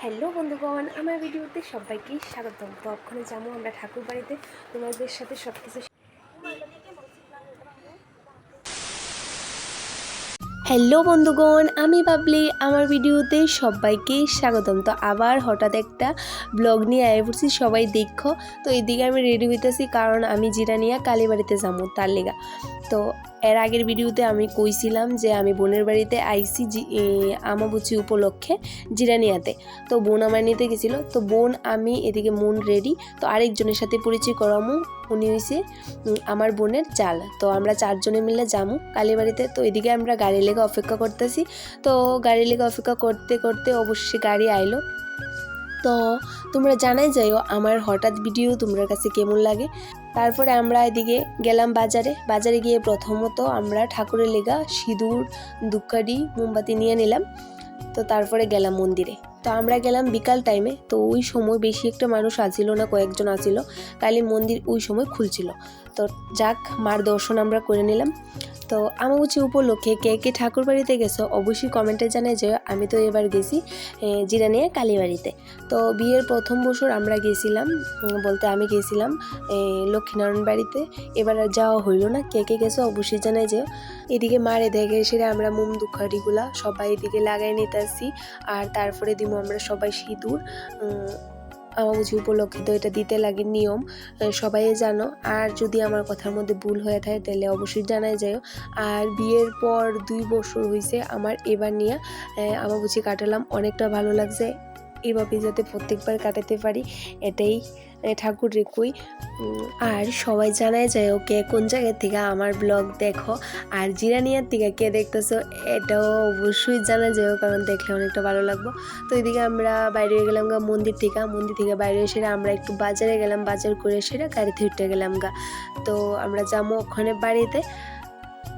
Hello বন্ধুগণ, আমার ভিডিওতে সবাইকে স্বাগতম। তো ওখানে যাবো আমরা ঠাকুর বাড়িতে, তোমাদের সাথে সব কিছু। হ্যালো বন্ধুগণ, আমি বাবলি, আমার ভিডিওতে সবাইকে স্বাগতম। তো আবার হঠাৎ একটা ব্লগ নিয়ে আয় পড়ছি, সবাই দেখো। তো এদিকে আমি রেডি হইতেছি, কারণ আমি জিরানিয়া কালীবাড়িতে যাবো তার লেগা। তো এর আগের ভিডিওতে আমি কইছিলাম যে আমি বোনের বাড়িতে আইসি আমাবুচি উপলক্ষে জিরানিয়াতে। তো বোন আমার নিতে গেছিলো, তো বোন আমি এদিকে মন রেডি। তো আরেকজনের সাথে পরিচয় করামু, উনি হয়েছে আমার বোনের চাল। তো আমরা চারজনে মিলে যামু কালীবাড়িতে। তো এদিকে আমরা গাড়ি লেগে অপেক্ষা করতেছি। তো গাড়ি লেগে অপেক্ষা করতে করতে অবশ্যই গাড়ি আইলো। তো তোমরা জানাই যাইও আমার হঠাৎ ভিডিও তোমার কাছে কেমন লাগে। তারপরে আমরা এদিকে গেলাম বাজারে গিয়ে প্রথমত আমরা ঠাকুরের লেগা সিঁদুর, ধূপকাঠি, মোমবাতি নিয়ে নিলাম। তো তারপরে গেলাম মন্দিরে। তো আমরা গেলাম বিকাল টাইমে। তো ওই সময় বেশি একটা মানুষ আসিল না, কয়েকজন আসিল, কালী মন্দির ওই সময় খুলছিল। তো যাক, মার দর্শন আমরা করে নিলাম। তো আমাবুচি উপলক্ষে কে কে ঠাকুর বাড়িতে গেছো অবশ্যই কমেন্টে জানাই যে। আমি তো এবার গেছি জিরানিয়া কালীবাড়িতে। তো বিয়ের প্রথম বছর আমরা গেছিলাম, বলতে আমি গেছিলাম লক্ষ্মীনারায়ণ বাড়িতে। এবার আর যাওয়া হইল না। কে কে গেছো অবশ্যই জানাই যে। এদিকে মারে দেখে এসে আমরা মোম ধূপকাঠিগুলা সবাই এদিকে লাগাই নিতেছি। আর তারপরে দিব আমরা সবাই সিঁদুর। আমাবুচি উপলক্ষে তো এটা দিতে লাগে, নিয়ম, সবাই জানো। আর যদি আমার কথার মধ্যে ভুল হয়ে থাকে তাহলে অবশ্যই জানাই যাও। আর বিয়ের পর 2 বছর হয়েছে আমার এবার নিয়ে আমাবুচি কাটালাম, অনেকটা ভালো লাগছে। এভাবে যাতে প্রত্যেকবার কাটাতে পারি, এটাই ঠাকুর রেখুই। আর সবাই জানাই যায় কে কোন জায়গা থেকে আমার ব্লগ দেখো, আর জিরানিয়ার থেকে কে দেখতেছো এটাও অবশ্যই জানা যায়, কারণ দেখলে অনেকটা ভালো লাগবে। তো এদিকে আমরা বাইরে গেলাম গা মন্দির থেকে বাইরে এসে আমরা একটু বাজারে গেলাম, বাজার করে সেটা গাড়িতে উঠে গেলাম গা। তো আমরা যাবো ওখানে বাড়িতে।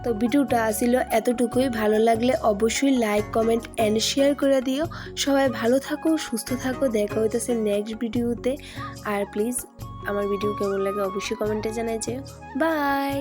তো ভিডিওটা আসিল এতটুকুই। ভালো লাগলে অবশ্যই লাইক, কমেন্ট অ্যান্ড শেয়ার করে দিও। সবাই ভালো থাকো, সুস্থ থাকো। দেখা হইতেছে নেক্সট ভিডিওতে। আর প্লিজ আমার ভিডিও কেমন লাগে অবশ্যই কমেন্টে জানাই যেও। বাই।